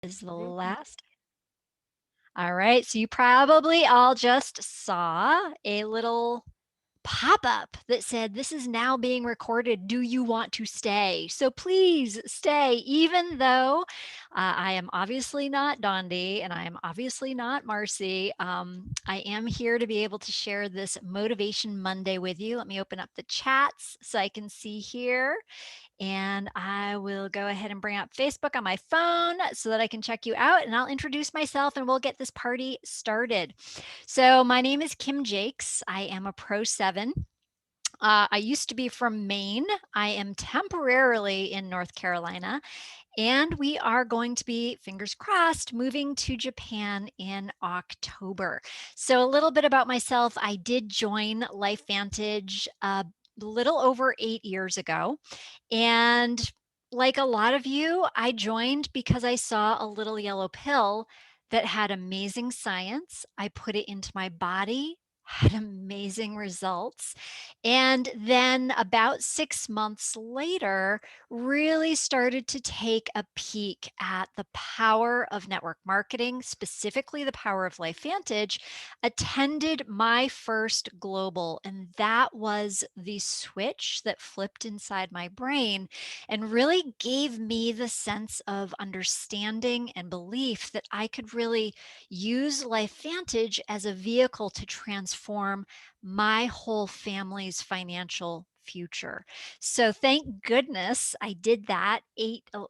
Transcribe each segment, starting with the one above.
Is the last. All right, so you probably all just saw a little pop-up that said, "This is now being recorded. Do you want to stay?" So please stay, even though I am obviously not Dondi and I am obviously not Marcy. I am here to be able to share this Motivation Monday with you. Let me open up the chats so I can see here. And I will go ahead and bring up Facebook on my phone so that I can check you out, and I'll introduce myself and we'll get this party started. So my name is Kim Jacques. I am a Pro 7. I used to be from Maine. I am temporarily in North Carolina, and we are going to be, fingers crossed, moving to Japan in October. So, a little bit about myself. I did join LifeVantage a little over 8 years ago. And like a lot of you, I joined because I saw a little yellow pill that had amazing science. I put it into my body, had amazing results. And then about 6 months later, really started to take a peek at the power of network marketing, specifically the power of LifeVantage, attended my first global. And that was the switch that flipped inside my brain and really gave me the sense of understanding and belief that I could really use LifeVantage as a vehicle to transform my whole family's financial future. So thank goodness I did that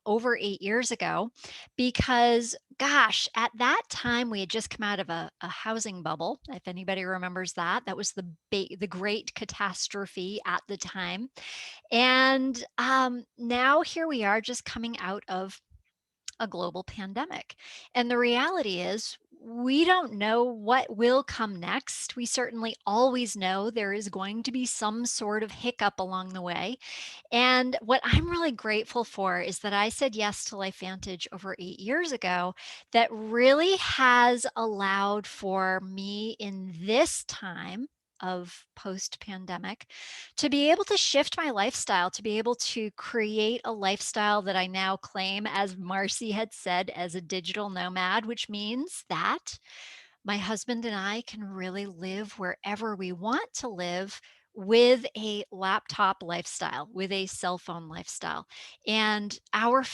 over 8 years ago, because gosh, at that time we had just come out of a housing bubble. If anybody remembers that, that was the great catastrophe at the time. And now here we are, just coming out of a global pandemic. And the reality is, we don't know what will come next. We certainly always know there is going to be some sort of hiccup along the way. And what I'm really grateful for is that I said yes to LifeVantage over 8 years ago. That really has allowed for me in this time of post pandemic to be able to shift my lifestyle, to be able to create a lifestyle that I now claim, as Marcy had said, as a digital nomad, which means that my husband and I can really live wherever we want to live with a laptop lifestyle, with a cell phone lifestyle. And our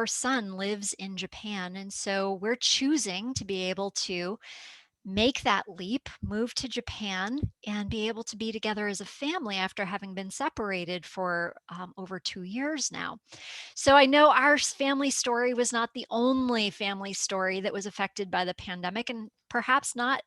son lives in Japan, and so we're choosing to be able to make that leap, move to Japan, and be able to be together as a family after having been separated for over 2 years now. So I know our family story was not the only family story that was affected by the pandemic, and perhaps not,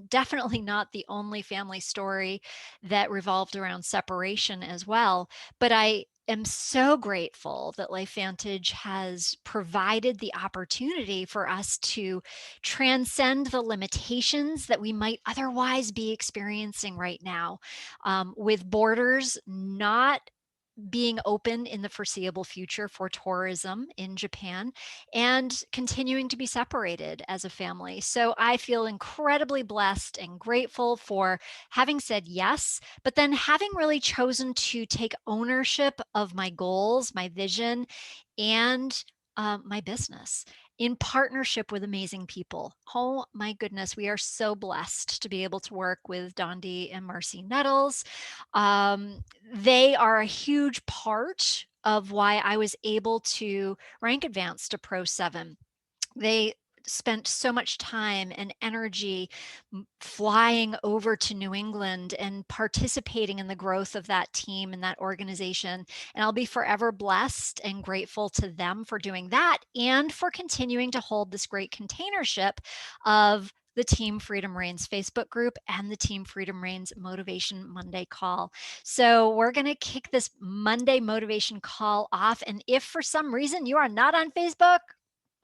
definitely not the only family story that revolved around separation as well. But I am so grateful that LifeVantage has provided the opportunity for us to transcend the limitations that we might otherwise be experiencing right now, with borders not being open in the foreseeable future for tourism in Japan, and continuing to be separated as a family. So I feel incredibly blessed and grateful for having said yes, but then having really chosen to take ownership of my goals, my vision, and my business in partnership with amazing people. Oh my goodness, we are so blessed to be able to work with Dondi and Marcy Nettles. They are a huge part of why I was able to rank advance to Pro 7. They spent so much time and energy flying over to New England and participating in the growth of that team and that organization. And I'll be forever blessed and grateful to them for doing that, and for continuing to hold this great containership of the Team Freedom Reigns Facebook group and the Team Freedom Reigns Motivation Monday call. So we're going to kick this Monday motivation call off. And if for some reason you are not on Facebook,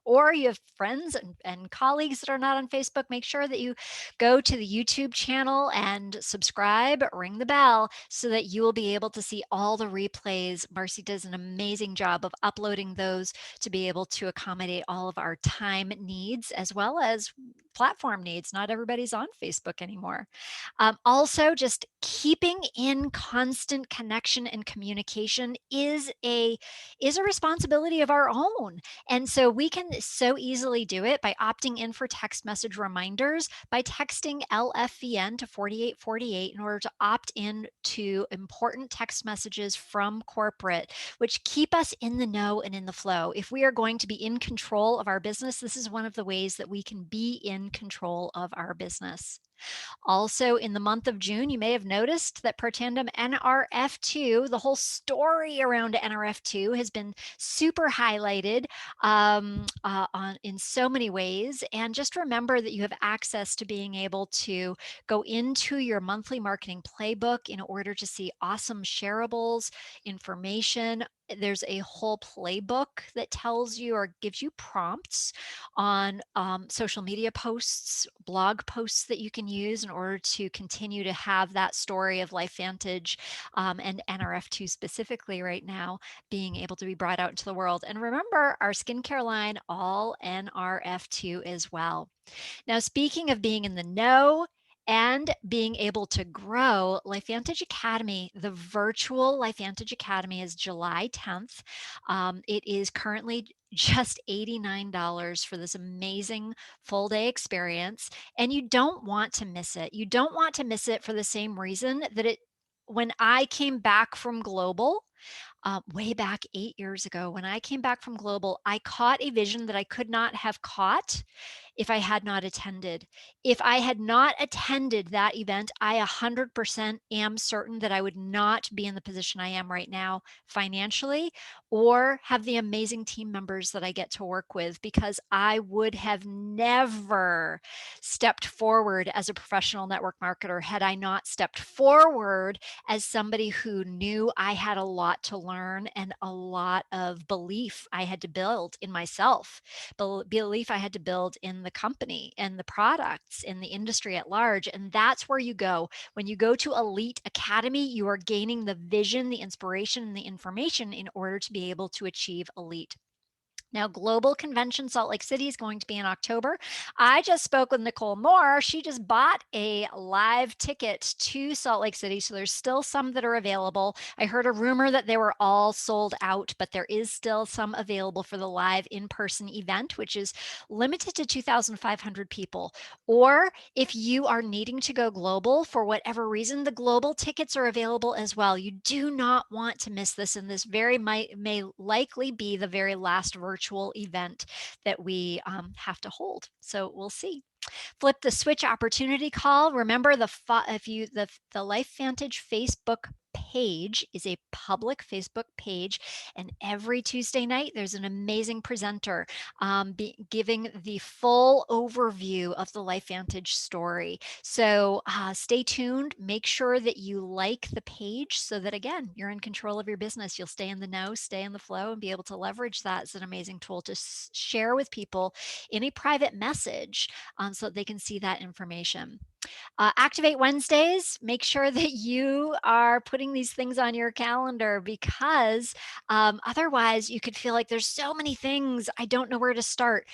or you have friends and colleagues that are not on Facebook, make sure that you go to the YouTube channel and subscribe, ring the bell, so that you will be able to see all the replays. Marcy does an amazing job of uploading those to be able to accommodate all of our time needs as well as platform needs. Not everybody's on Facebook anymore. Also, just keeping in constant connection and communication is a responsibility of our own. And so we can can so easily do it by opting in for text message reminders by texting LFVN to 4848 in order to opt in to important text messages from corporate, which keep us in the know and in the flow. If we are going to be in control of our business, this is one of the ways that we can be in control of our business. Also, in the month of June, you may have noticed that per tandem NRF2, the whole story around NRF2 has been super highlighted in so many ways. And just remember that you have access to being able to go into your monthly marketing playbook in order to see awesome shareables, information. There's a whole playbook that tells you or gives you prompts on social media posts, blog posts that you can use in order to continue to have that story of LifeVantage and NRF2 specifically right now being able to be brought out into the world. And remember, our skincare line, all NRF2 as well. Now, speaking of being in the know and being able to grow, LifeVantage Academy, the virtual LifeVantage Academy is July 10th. It is currently just $89 for this amazing full day experience, and you don't want to miss it. You don't want to miss it for the same reason that when I came back from global, way back 8 years ago, when I came back from global, I caught a vision that I could not have caught if I had not attended. If I had not attended that event, I 100% am certain that I would not be in the position I am right now financially or have the amazing team members that I get to work with, because I would have never stepped forward as a professional network marketer had I not stepped forward as somebody who knew I had a lot to learn and a lot of belief I had to build in myself, belief I had to build in the company and the products in the industry at large. And that's where you go. When you go to Elite Academy, you are gaining the vision, the inspiration, and the information in order to be able to achieve Elite. Now, Global Convention Salt Lake City is going to be in October. I just spoke with Nicole Moore. She just bought a live ticket to Salt Lake City, so there's still some that are available. I heard a rumor that they were all sold out, but there is still some available for the live in-person event, which is limited to 2,500 people. Or if you are needing to go global for whatever reason, the global tickets are available as well. You do not want to miss this, and this may likely be the very last virtual event that we have to hold. So we'll see. Flip the switch opportunity call. Remember, the LifeVantage Facebook page is a public Facebook page, and every Tuesday night there's an amazing presenter giving the full overview of the LifeVantage story. So stay tuned. Make sure that you like the page so that, again, you're in control of your business. You'll stay in the know, stay in the flow, and be able to leverage that as an amazing tool to share with people in a private message so that they can see that information. Activate Wednesdays. Make sure that you are putting these things on your calendar, because otherwise you could feel like there's so many things, I don't know where to start.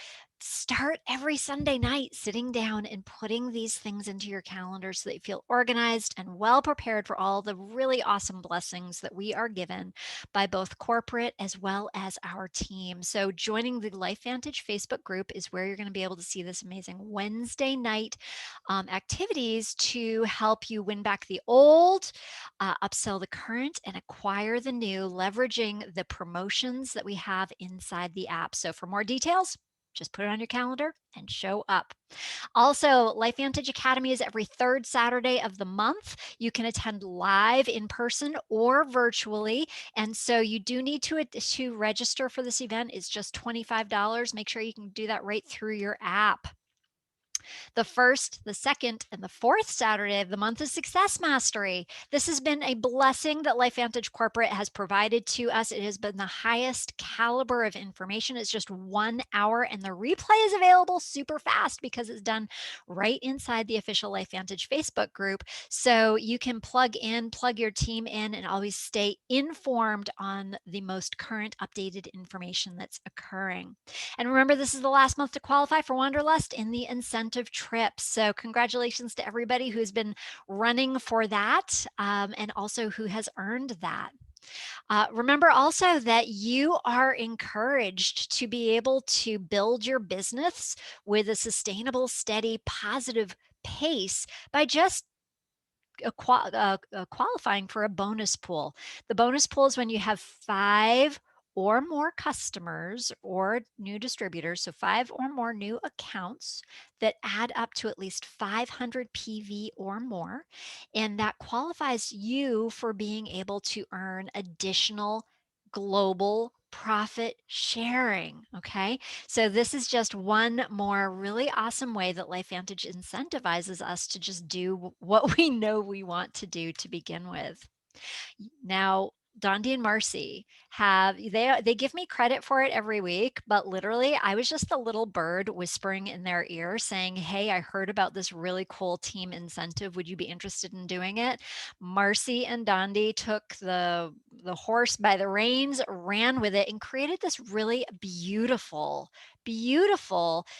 Start every Sunday night sitting down and putting these things into your calendar so that you feel organized and well prepared for all the really awesome blessings that we are given by both corporate as well as our team. So joining the LifeVantage Facebook group is where you're going to be able to see this amazing Wednesday night activities to help you win back the old, upsell the current, and acquire the new, leveraging the promotions that we have inside the app. So for more details, just put it on your calendar and show up. Also, LifeVantage Academy is every third Saturday of the month. You can attend live in person or virtually. And so you do need to register for this event. It's just $25. Make sure you can do that right through your app. The first, the second, and the fourth Saturday of the month is Success Mastery. This has been a blessing that LifeVantage Corporate has provided to us. It has been the highest caliber of information. It's just 1 hour, and the replay is available super fast because it's done right inside the official LifeVantage Facebook group. So you can plug your team in, and always stay informed on the most current updated information that's occurring. And remember, this is the last month to qualify for Wanderlust in the incentive trip. So congratulations to everybody who's been running for that and also who has earned that. Remember also that you are encouraged to be able to build your business with a sustainable, steady, positive pace by just qualifying for a bonus pool. The bonus pool is when you have 5 or more customers or new distributors, so 5 or more new accounts that add up to at least 500 PV or more, and that qualifies you for being able to earn additional global profit sharing, okay? So this is just one more really awesome way that LifeVantage incentivizes us to just do what we know we want to do to begin with. Now, Dondi and Marcy have they give me credit for it every week, but literally I was just the little bird whispering in their ear saying, "Hey, I heard about this really cool team incentive. Would you be interested in doing it?" Marcy and Dondi took the horse by the reins, ran with it, and created this really beautiful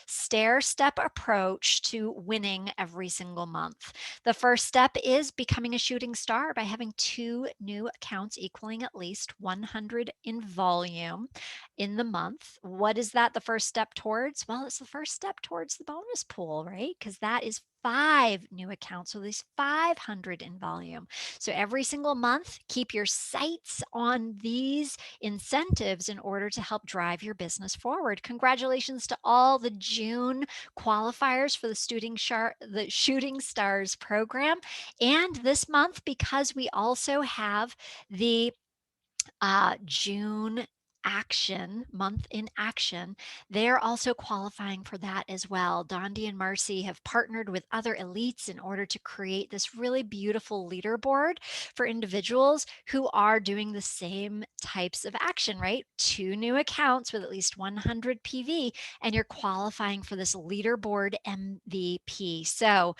stair step approach to winning every single month. The first step is becoming a shooting star by having 2 new accounts equaling at least 100 in volume in the month. What is that the first step towards? Well, it's the first step towards the bonus pool, right? Because that is 5 new accounts, so there's 500 in volume. So every single month, keep your sights on these incentives in order to help drive your business forward. Congratulations to all the June qualifiers for the Shooting Stars program. And this month, because we also have the June action month in action, they're also qualifying for that as well. Dondi and Marcy have partnered with other elites in order to create this really beautiful leaderboard for individuals who are doing the same types of action, right? 2 new accounts with at least 100 PV, and you're qualifying for this leaderboard MVP. So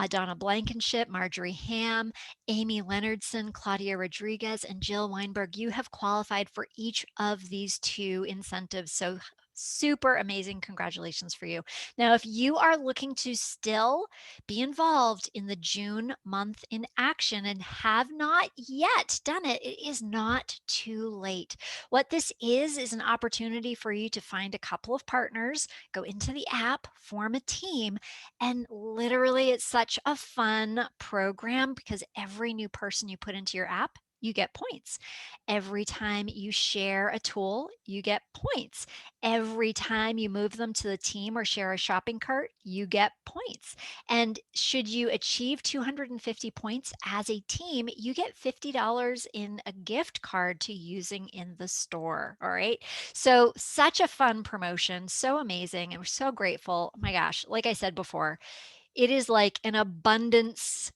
Donna Blankenship, Marjorie Ham, Amy Leonardson, Claudia Rodriguez, and Jill Weinberg, you have qualified for each of these 2 incentives. So super amazing. Congratulations for you. Now, if you are looking to still be involved in the June month in action and have not yet done it, it is not too late. What this is an opportunity for you to find a couple of partners, go into the app, form a team, and literally, it's such a fun program because every new person you put into your app, you get points. Every time you share a tool, you get points. Every time you move them to the team or share a shopping cart, you get points. And should you achieve 250 points as a team, you get $50 in a gift card to using in the store. All right. So, such a fun promotion, so amazing. And we're so grateful. Oh my gosh, like I said before, it is like an abundance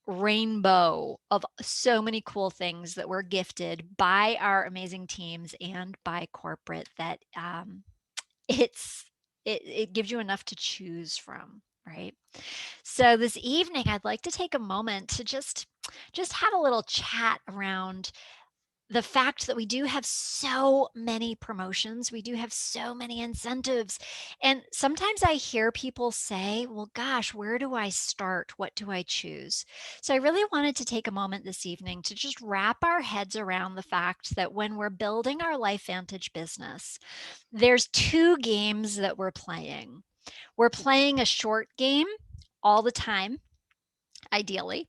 rainbow of so many cool things that we're gifted by our amazing teams and by corporate that it gives you enough to choose from, right? So this evening, I'd like to take a moment to just have a little chat around the fact that we do have so many promotions, we do have so many incentives. And sometimes I hear people say, well, gosh, where do I start? What do I choose? So I really wanted to take a moment this evening to just wrap our heads around the fact that when we're building our LifeVantage business, there's 2 games that we're playing. We're playing a short game all the time, ideally,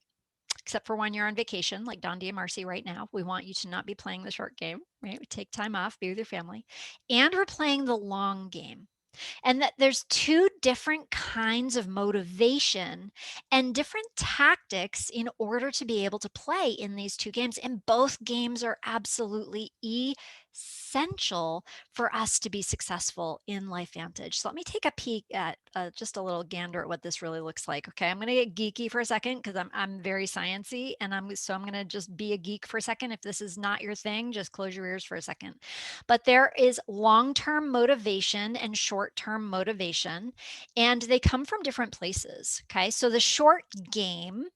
except for when you're on vacation, like Dondi and Marcy right now. We want you to not be playing the short game, right? We take time off, be with your family. And we're playing the long game. And that there's 2 different kinds of motivation and different tactics in order to be able to play in these 2 games. And both games are absolutely essential for us to be successful in LifeVantage. So let me take a peek at just a little gander at what this really looks like. Okay, I'm going to get geeky for a second because I'm very sciencey, and I'm going to just be a geek for a second. If this is not your thing, just close your ears for a second. But there is long-term motivation and short-term motivation, and they come from different places. Okay, so the short game,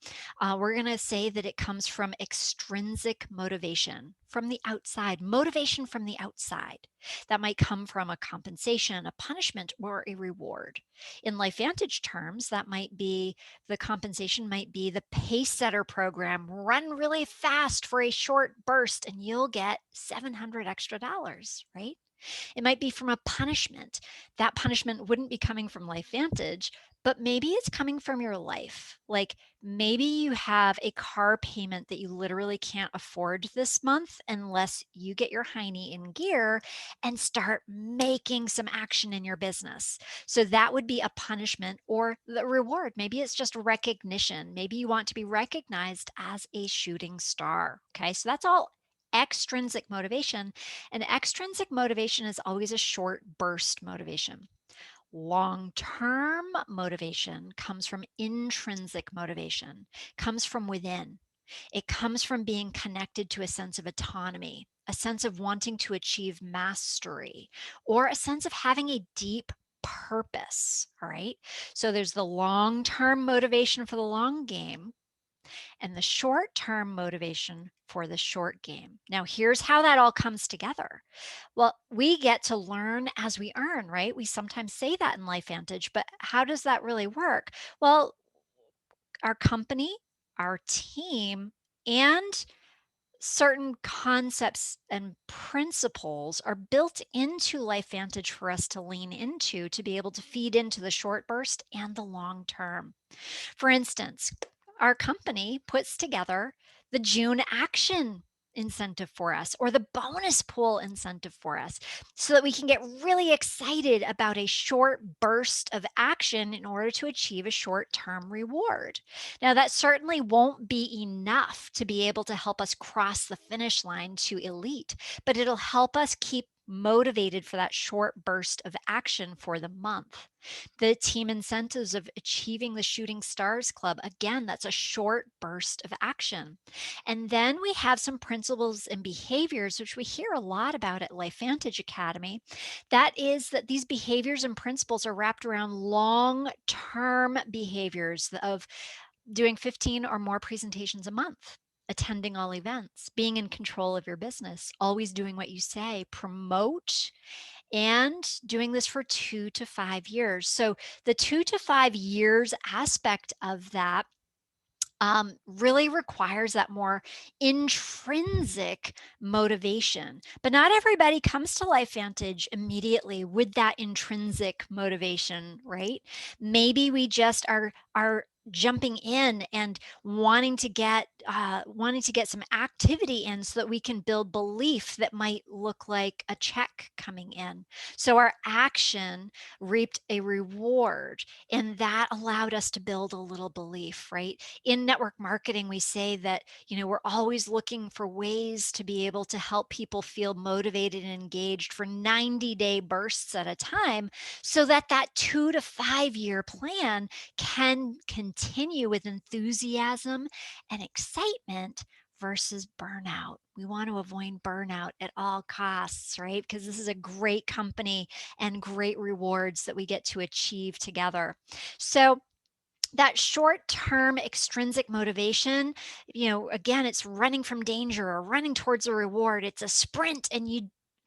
we're going to say that it comes from extrinsic motivation from the outside, motivation from the outside. That might come from a compensation, a punishment, or a reward. In LifeVantage terms, that might be the compensation might be the pace setter program. Run really fast for a short burst and you'll get 700 extra dollars, right? It might be from a punishment. That punishment wouldn't be coming from LifeVantage, but maybe it's coming from your life. Like maybe you have a car payment that you literally can't afford this month unless you get your hiney in gear and start making some action in your business. So that would be a punishment or the reward. Maybe it's just recognition. Maybe you want to be recognized as a shooting star. Okay. So that's all extrinsic motivation. And extrinsic motivation is always a short burst motivation. Long-term motivation comes from intrinsic motivation, comes from within. It comes from being connected to a sense of autonomy, a sense of wanting to achieve mastery, or a sense of having a deep purpose. All right. So there's the long-term motivation for the long game and the short-term motivation for the short game. Now, here's how that all comes together. Well, we get to learn as we earn, right? We sometimes say that in LifeVantage, but how does that really work? Well, our company, our team, and certain concepts and principles are built into LifeVantage for us to lean into to be able to feed into the short burst and the long term. For instance, our company puts together the June action incentive for us or the bonus pool incentive for us so that we can get really excited about a short burst of action in order to achieve a short term reward. Now, that certainly won't be enough to be able to help us cross the finish line to elite, but it'll help us keep motivated for that short burst of action for the month. The team incentives of achieving the Shooting Stars Club, again, that's a short burst of action. And then we have some principles and behaviors, which we hear a lot about at LifeVantage Academy. That is that these behaviors and principles are wrapped around long-term behaviors of doing 15 or more presentations a month, attending all events, being in control of your business, always doing what you say, promote, and doing this for 2 to 5 years. So the 2 to 5 years aspect of that really requires that more intrinsic motivation. But not everybody comes to LifeVantage immediately with that intrinsic motivation, right? Maybe we just are jumping in and wanting to get some activity in so that we can build belief that might look like a check coming in. So our action reaped a reward, and that allowed us to build a little belief, right? In network marketing, we say that, we're always looking for ways to be able to help people feel motivated and engaged for 90-day bursts at a time so that that 2 to 5 year plan can continue with enthusiasm and excitement versus burnout. We want to avoid burnout at all costs, right? Because this is a great company and great rewards that we get to achieve together. So that short-term extrinsic motivation, again, it's running from danger or running towards a reward. It's a sprint, and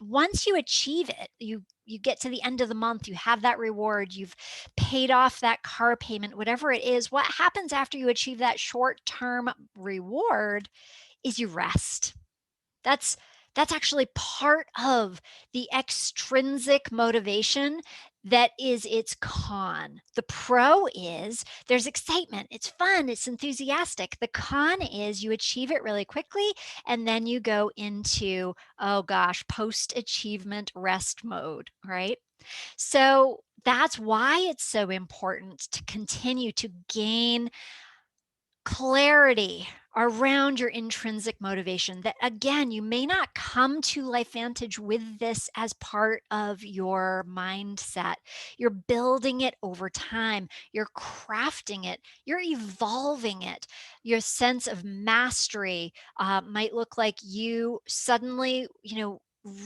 once you achieve it, you get to the end of the month, you have that reward, you've paid off that car payment, whatever it is. What happens after you achieve that short-term reward is you rest. That's that's actually part of the extrinsic motivation that is its con. The pro is there's excitement, it's fun, it's enthusiastic. The con is you achieve it really quickly and then you go into, oh gosh, post-achievement rest mode, right? So that's why it's so important to continue to gain clarity around your intrinsic motivation. That again, you may not come to LifeVantage with this as part of your mindset. You're building it over time, you're crafting it, you're evolving it. Your sense of mastery might look like you suddenly,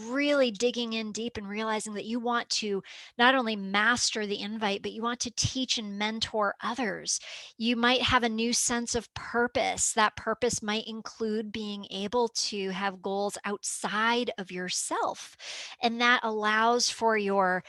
really digging in deep and realizing that you want to not only master the invite, but you want to teach and mentor others. You might have a new sense of purpose. That purpose might include being able to have goals outside of yourself. And that allows for your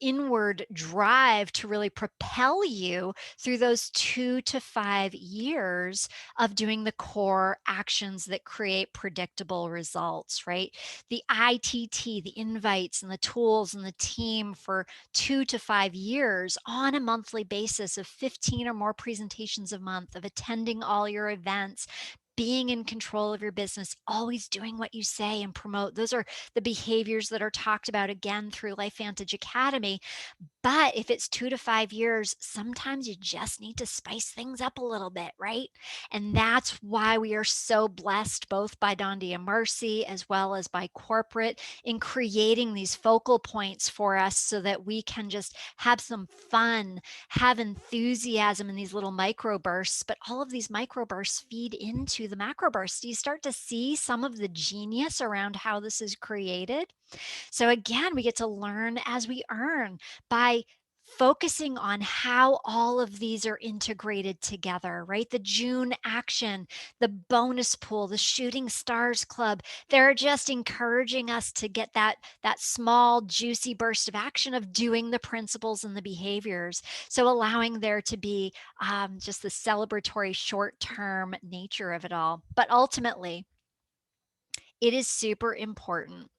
inward drive to really propel you through those 2 to 5 years of doing the core actions that create predictable results, right? The ITT, the invites and the tools and the team for 2 to 5 years on a monthly basis of 15 or more presentations a month, of attending all your events, being in control of your business, always doing what you say and promote. Those are the behaviors that are talked about again through LifeVantage Academy. But if it's 2 to 5 years, sometimes you just need to spice things up a little bit, right? And that's why we are so blessed, both by Dondi and Mercy, as well as by corporate, in creating these focal points for us so that we can just have some fun, have enthusiasm in these little microbursts. But all of these microbursts feed into the macrobursts. Do you start to see some of the genius around how this is created? So again, we get to learn as we earn by focusing on how all of these are integrated together, right? The June action, the bonus pool, the Shooting Stars Club, they're just encouraging us to get that small juicy burst of action of doing the principles and the behaviors. So allowing there to be just the celebratory short-term nature of it all. But ultimately, it is super important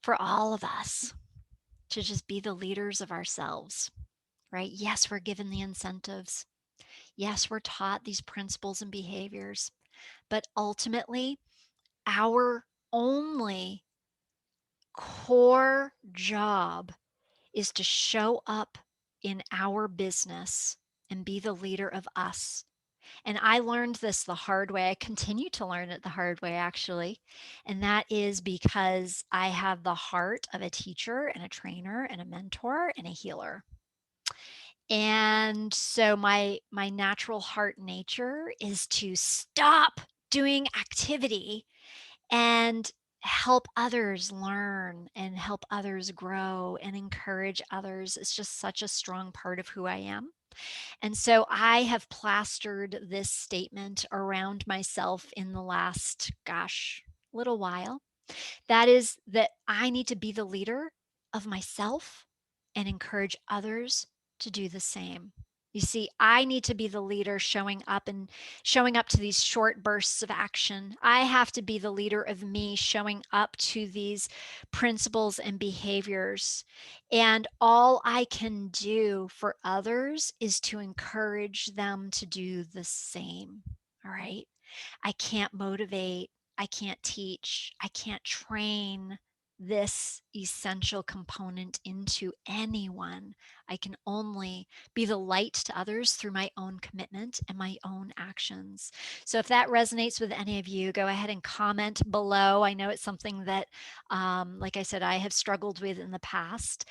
for all of us to just be the leaders of ourselves, right? Yes, we're given the incentives. Yes, we're taught these principles and behaviors, but ultimately, our only core job is to show up in our business and be the leader of us. And I learned this the hard way. I continue to learn it the hard way, actually. And that is because I have the heart of a teacher and a trainer and a mentor and a healer. And so my natural heart nature is to stop doing activity and help others learn and help others grow and encourage others. It's just such a strong part of who I am. And so I have plastered this statement around myself in the last, gosh, little while. That is that I need to be the leader of myself and encourage others to do the same. You see, I need to be the leader showing up to these short bursts of action. I have to be the leader of me showing up to these principles and behaviors. And all I can do for others is to encourage them to do the same. All right. I can't motivate, I can't teach, I can't train this essential component into anyone. I can only be the light to others through my own commitment and my own actions. So if that resonates with any of you, go ahead and comment below. I know it's something that, like I said, I have struggled with in the past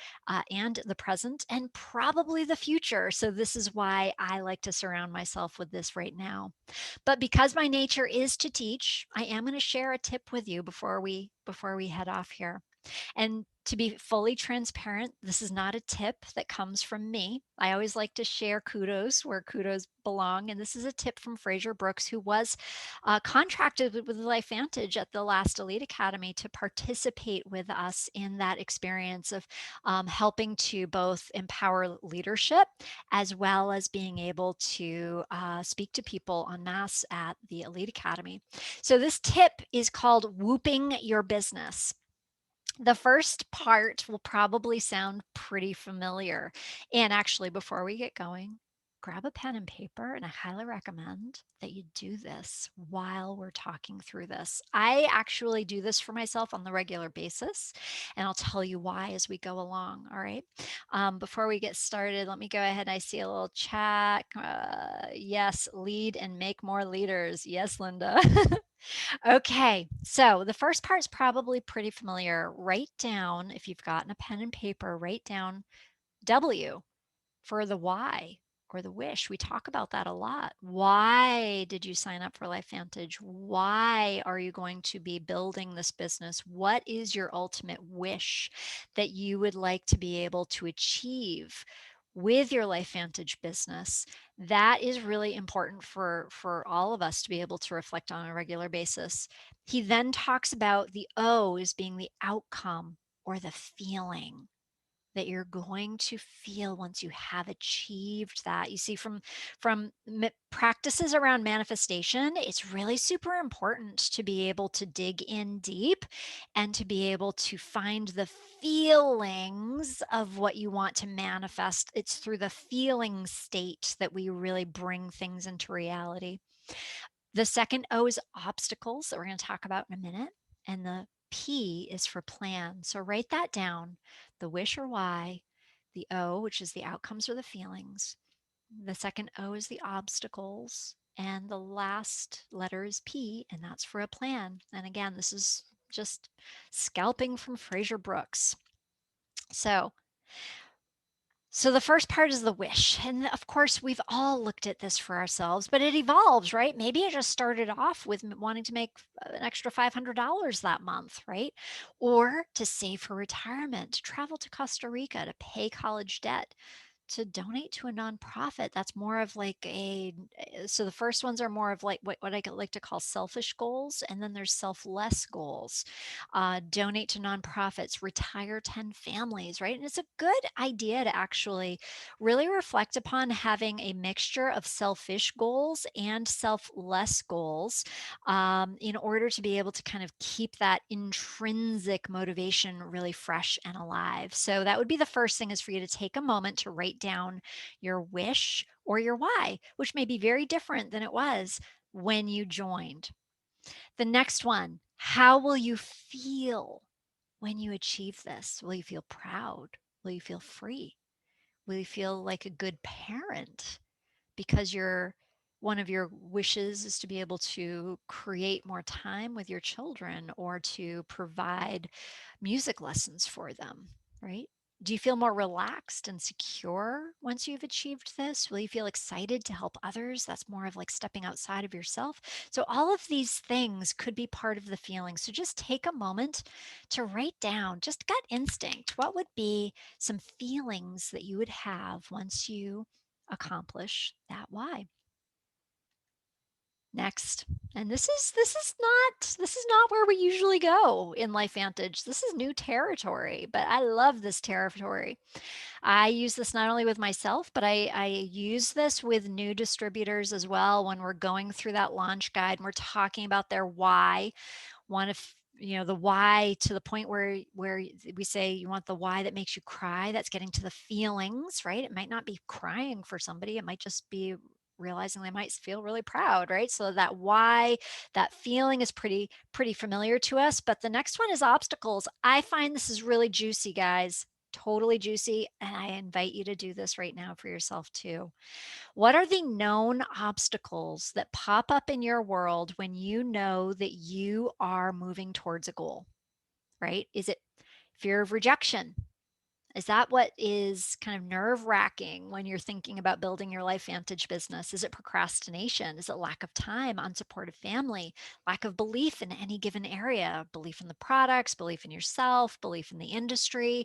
and the present and probably the future. So this is why I like to surround myself with this right now. But because my nature is to teach, I am going to share a tip with you before we head off here. And to be fully transparent, this is not a tip that comes from me. I always like to share kudos where kudos belong. And this is a tip from Fraser Brooks, who was contracted with LifeVantage at the last Elite Academy to participate with us in that experience of helping to both empower leadership as well as being able to speak to people en masse at the Elite Academy. So this tip is called whooping your business. The first part will probably sound pretty familiar. And actually, before we get going, grab a pen and paper, and I highly recommend that you do this while we're talking through this. I actually do this for myself on the regular basis, and I'll tell you why as we go along. All right. Before we get started, let me go ahead. I see a little chat. Yes, lead and make more leaders. Yes, Linda. Okay, so the first part is probably pretty familiar. Write down, if you've gotten a pen and paper, write down W for the why. or the wish. We talk about that a lot. Why did you sign up for LifeVantage? Why are you going to be building this business? What is your ultimate wish that you would like to be able to achieve with your LifeVantage business? That is really important for all of us to be able to reflect on a regular basis. He then talks about the O as being the outcome or the feeling that you're going to feel once you have achieved that. You see, from practices around manifestation, it's really super important to be able to dig in deep and to be able to find the feelings of what you want to manifest. It's through the feeling state that we really bring things into reality. The second O is obstacles that we're going to talk about in a minute. And the P is for plan. So write that down, the wish or why, the O, which is the outcomes or the feelings. The second O is the obstacles. And the last letter is P, and that's for a plan. And again, this is just scalping from Fraser Brooks. So the first part is the wish. And of course, we've all looked at this for ourselves, but it evolves, right? Maybe I just started off with wanting to make an extra $500 that month, right? Or to save for retirement, to travel to Costa Rica, to pay college debt, to donate to a nonprofit. That's more of like so the first ones are more of like what I like to call selfish goals, and then there's selfless goals. Donate to nonprofits, retire 10 families, right? And it's a good idea to actually really reflect upon having a mixture of selfish goals and selfless goals, in order to be able to kind of keep that intrinsic motivation really fresh and alive. So that would be the first thing, is for you to take a moment to write down your wish or your why, which may be very different than it was when you joined. The next one, how will you feel when you achieve this? Will you feel proud? Will you feel free? Will you feel like a good parent? Because one of your wishes is to be able to create more time with your children or to provide music lessons for them, right? Do you feel more relaxed and secure once you've achieved this? Will you feel excited to help others? That's more of like stepping outside of yourself. So, all of these things could be part of the feeling. So, just take a moment to write down, just gut instinct, what would be some feelings that you would have once you accomplish that why. Next. And this is not where we usually go in LifeVantage. This is new territory, but I love this territory. I use this not only with myself, but I use this with new distributors as well when we're going through that launch guide and we're talking about their why. Want to the why, to the point where we say you want the why that makes you cry. That's getting to the feelings, right? It might not be crying for somebody, it might just be realizing they might feel really proud, right? So that why, that feeling is pretty familiar to us. But the next one is obstacles. I find this is really juicy, guys, totally juicy, and I invite you to do this right now for yourself too. What are the known obstacles that pop up in your world when you know that you are moving towards a goal, right? Is it fear of rejection? Is that what is kind of nerve wracking when you're thinking about building your LifeVantage business? Is it procrastination? Is it lack of time, unsupportive family, lack of belief in any given area, belief in the products, belief in yourself, belief in the industry,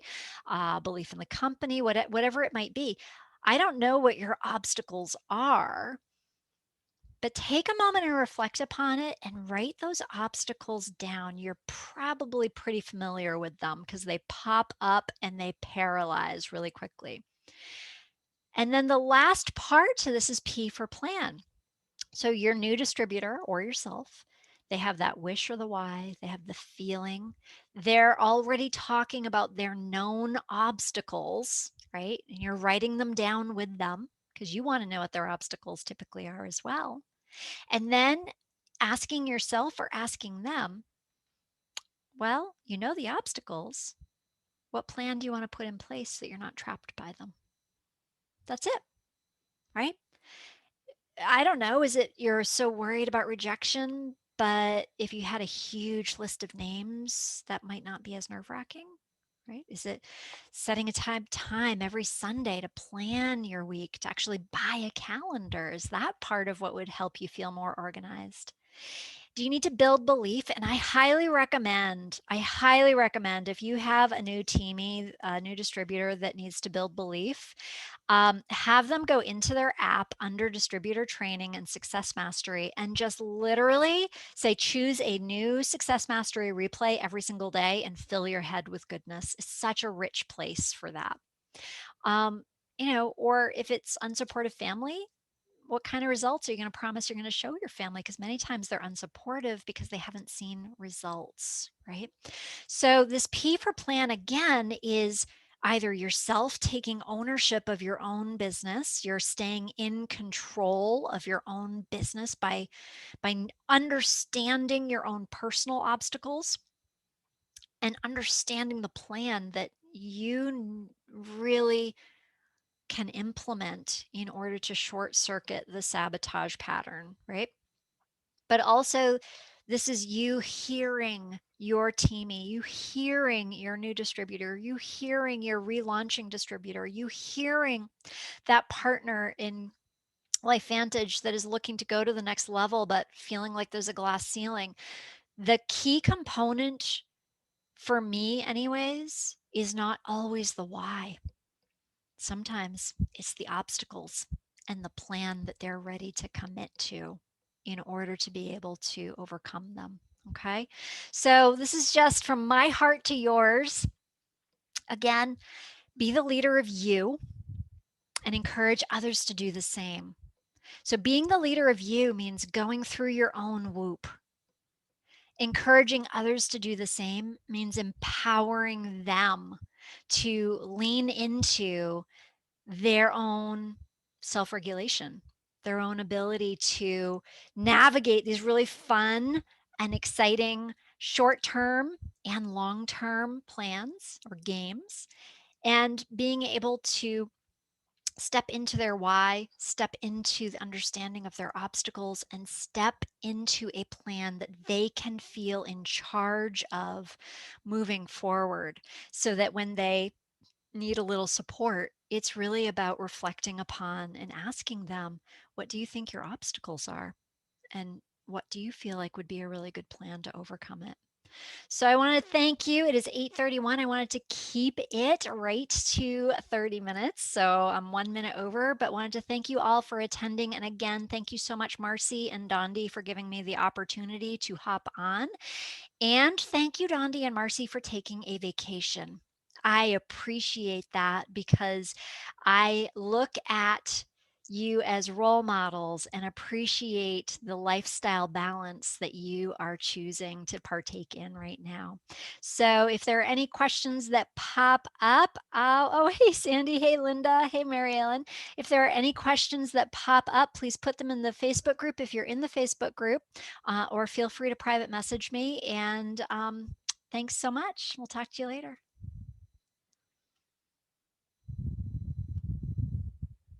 belief in the company, whatever it might be? I don't know what your obstacles are, but take a moment and reflect upon it and write those obstacles down. You're probably pretty familiar with them because they pop up and they paralyze really quickly. And then the last part to this is P for plan. So your new distributor or yourself, they have that wish or the why, they have the feeling. They're already talking about their known obstacles, right? And you're writing them down with them because you want to know what their obstacles typically are as well. And then asking yourself or asking them, well, you know the obstacles. What plan do you want to put in place so that you're not trapped by them? That's it, right? I don't know. Is it you're so worried about rejection, but if you had a huge list of names, that might not be as nerve wracking? right? Is it setting a time every Sunday to plan your week, to actually buy a calendar? Is that part of what would help you feel more organized? Do you need to build belief? And I highly recommend if you have a new teamie, a new distributor that needs to build belief, have them go into their app under distributor training and success mastery and just literally say, choose a new success mastery replay every single day and fill your head with goodness. It's such a rich place for that. Um, or if it's unsupportive family, what kind of results are you going to promise you're going to show your family? Because many times they're unsupportive because they haven't seen results, right? So, this P for plan again is either yourself taking ownership of your own business, you're staying in control of your own business by understanding your own personal obstacles and understanding the plan that you really can implement in order to short circuit the sabotage pattern, right? But also, this is you hearing your teamie, you hearing your new distributor, you hearing your relaunching distributor, you hearing that partner in LifeVantage that is looking to go to the next level, but feeling like there's a glass ceiling. The key component for me, anyways, is not always the why. Sometimes it's the obstacles and the plan that they're ready to commit to in order to be able to overcome them. Okay. So this is just from my heart to yours. Again, be the leader of you and encourage others to do the same. So being the leader of you means going through your own whoop. Encouraging others to do the same means empowering them to lean into their own self regulation, their own ability to navigate these really fun and exciting short term and long term plans or games, and being able to step into their why, step into the understanding of their obstacles, and step into a plan that they can feel in charge of moving forward so that when they need a little support, it's really about reflecting upon and asking them, what do you think your obstacles are? And what do you feel like would be a really good plan to overcome it? So I want to thank you. It is 8:31. I wanted to keep it right to 30 minutes. So I'm 1 minute over, but wanted to thank you all for attending. And again, thank you so much, Marcy and Dondi, for giving me the opportunity to hop on. And thank you, Dondi and Marcy, for taking a vacation. I appreciate that because I look at you as role models and appreciate the lifestyle balance that you are choosing to partake in right now. So, if there are any questions that pop up, oh, hey, Sandy, hey, Linda, hey, Mary Ellen. If there are any questions that pop up, please put them in the Facebook group if you're in the Facebook group, or feel free to private message me. And thanks so much. We'll talk to you later.